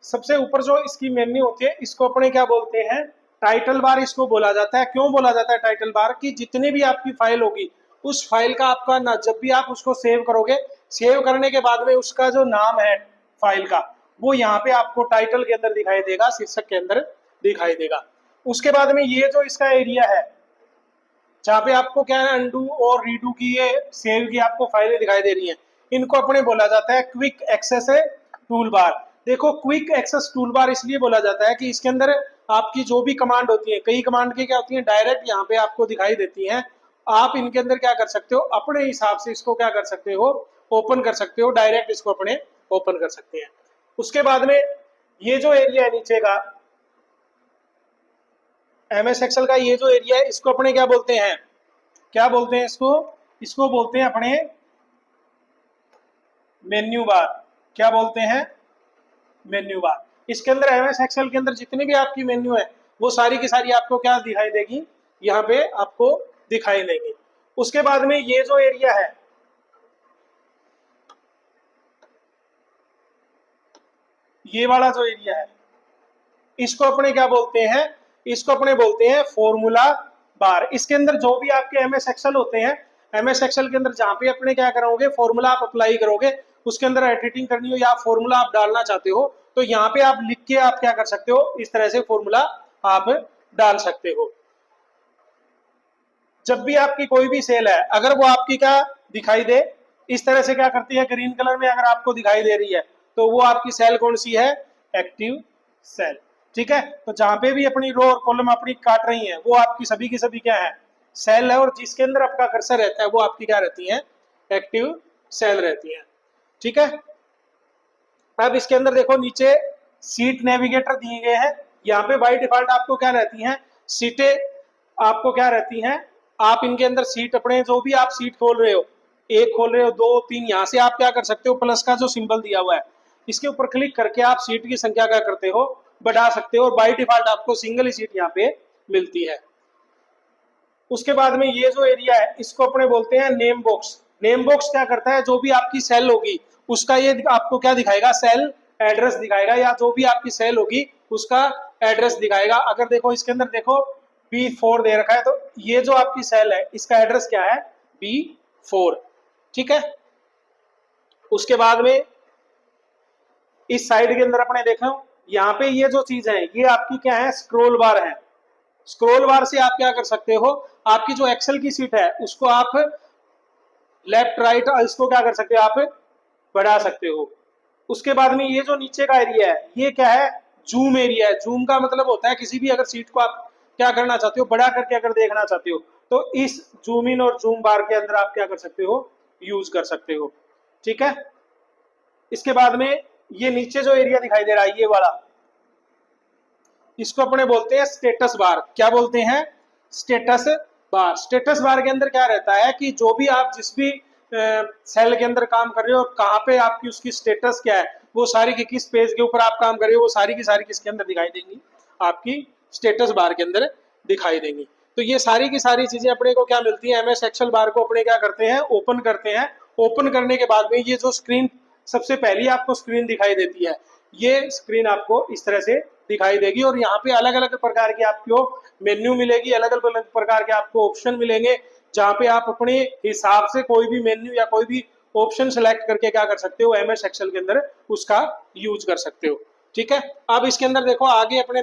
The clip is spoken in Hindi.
सबसे ऊपर जो इसकी मेन्यू होती है इसको अपने क्या बोलते हैं, टाइटल बार इसको बोला जाता है। क्यों बोला जाता है टाइटल बार? कि जितनी भी आपकी फाइल होगी उस फाइल का आपका ना, जब भी आप उसको सेव करोगे, सेव करने के बाद में उसका जो नाम है फाइल का, वो यहाँ पे आपको टाइटल के अंदर दिखाई देगा, शीर्षक के अंदर दिखाई देगा। उसके बाद में ये जो इसका एरिया है जहाँ पे आपको क्या है, अंडू और रीडू की, ये सेव की आपको फाइलें दिखाई दे रही हैं, इनको अपने बोला जाता है क्विक एक्सेस टूल बार। देखो क्विक एक्सेस टूल बार इसलिए बोला जाता है कि इसके अंदर आपकी जो भी कमांड होती है, कई कमांड की क्या होती है, डायरेक्ट यहाँ पे आपको दिखाई देती हैं। आप इनके अंदर क्या कर सकते हो, अपने हिसाब से इसको क्या कर सकते हो, ओपन कर सकते हो, डायरेक्ट इसको अपने ओपन कर सकते हैं। उसके बाद में ये जो एरिया है नीचे का एमएस एक्सेल का, ये जो एरिया है इसको अपने क्या बोलते हैं, क्या बोलते हैं इसको, इसको बोलते हैं अपने मेन्यू बार। क्या बोलते हैं? Menu bar. इसके अंदर एमएस एक्सेल के अंदर जितनी भी आपकी मेन्यू है वो सारी की सारी आपको क्या दिखाई देगी, यहाँ पे आपको दिखाई देगी। उसके बाद में ये जो एरिया है, ये वाला जो एरिया है इसको अपने क्या बोलते हैं, इसको अपने बोलते हैं फॉर्मूला बार। इसके अंदर जो भी आपके एमएस एक्सेल होते हैं, एमएस एक्सेल के अंदर जहां पे अपने क्या करोगे, फॉर्मूला आप अप्लाई करोगे, उसके अंदर एडिटिंग करनी हो या फॉर्मूला आप डालना चाहते हो, तो यहाँ पे आप लिख के आप क्या कर सकते हो, इस तरह से फॉर्मूला आप डाल सकते हो। जब भी आपकी कोई भी सेल है, अगर वो आपकी क्या दिखाई दे, इस तरह से क्या करती है, ग्रीन कलर में अगर आपको दिखाई दे रही है तो वो आपकी सेल कौन सी है, एक्टिव सेल। ठीक है, तो जहां पे भी अपनी रो और कॉलम अपनी काट रही हैं वो आपकी सभी की सभी क्या है, सेल है, और जिसके अंदर आपका कर्सर रहता है वो आपकी क्या रहती है, एक्टिव सेल रहती है। ठीक है, अब इसके अंदर देखो नीचे सीट नेविगेटर दिए गए हैं। यहाँ पे बाय डिफॉल्ट आपको क्या रहती हैं, सीटें आपको क्या रहती हैं, आप इनके अंदर सीट अपने जो भी आप सीट खोल रहे हो, एक खोल रहे हो, दो, तीन, यहाँ से आप क्या कर सकते हो, प्लस का जो सिंबल दिया हुआ है इसके ऊपर क्लिक करके आप सीट की संख्या क्या करते हो, बढ़ा सकते हो, और बाय डिफॉल्ट आपको सिंगल ही सीट यहाँ पे मिलती है। उसके बाद में ये जो एरिया है इसको अपने बोलते हैं नेम बॉक्स। नेम बॉक्स क्या करता है, जो भी आपकी सेल होगी उसका ये आपको क्या दिखाएगा, सेल एड्रेस दिखाएगा, या जो भी आपकी सेल होगी उसका एड्रेस दिखाएगा। अगर देखो इसके अंदर देखो B4 दे रखा है, तो ये जो आपकी सेल है इसका एड्रेस क्या है, B4। ठीक है, उसके बाद में इस साइड के अंदर अपने देखो यहाँ पे ये जो चीज है ये आपकी क्या है, स्क्रोल बार है। स्क्रोल बार से आप क्या कर सकते हो, आपकी जो एक्सेल की सीट है उसको आप लेफ्ट राइट इसको क्या कर सकते हो, आप बढ़ा सकते हो। उसके बाद में ये जो नीचे का एरिया है ये क्या है, जूम एरिया है। जूम का मतलब होता है किसी भी अगर सीट को आप क्या करना चाहते हो, बड़ा करके अगर देखना चाहते हो, तो इस जूम इन और जूम बार के अंदर आप क्या कर सकते हो, यूज कर सकते हो। ठीक है, इसके बाद में ये नीचे जो एरिया दिखाई दे रहा है ये वाला, इसको अपने बोलते हैं स्टेटस बार। क्या बोलते हैं, स्टेटस बार। स्टेटस बार के अंदर क्या रहता है कि जो भी आप जिस भी सेल के अंदर काम कर रहे हो और कहाँ पे आपकी उसकी स्टेटस क्या है, वो सारी की किस पेज के ऊपर आप काम कर रहे हो, वो सारी की सारी किसके अंदर दिखाई देंगी, आपकी स्टेटस बार के अंदर दिखाई देंगी। तो ये सारी की सारी चीजें अपने को क्या मिलती है, एमएस एक्सेल बार को अपने क्या करते हैं, ओपन करते हैं। ओपन करने के बाद में ये जो स्क्रीन सबसे पहली आपको स्क्रीन दिखाई देती है, ये स्क्रीन आपको इस तरह से दिखाई देगी, और यहाँ पे अलग अलग प्रकार की आपको मेन्यू मिलेगी, अलग अलग प्रकार के आपको ऑप्शन मिलेंगे, जहाँ पे आप अपने हिसाब से कोई भी मेन्यू या कोई भी ऑप्शन सेलेक्ट करके क्या कर सकते हो, एमएस एक्सेल के अंदर उसका यूज कर सकते हो। ठीक है, अब इसके अंदर देखो आगे अपने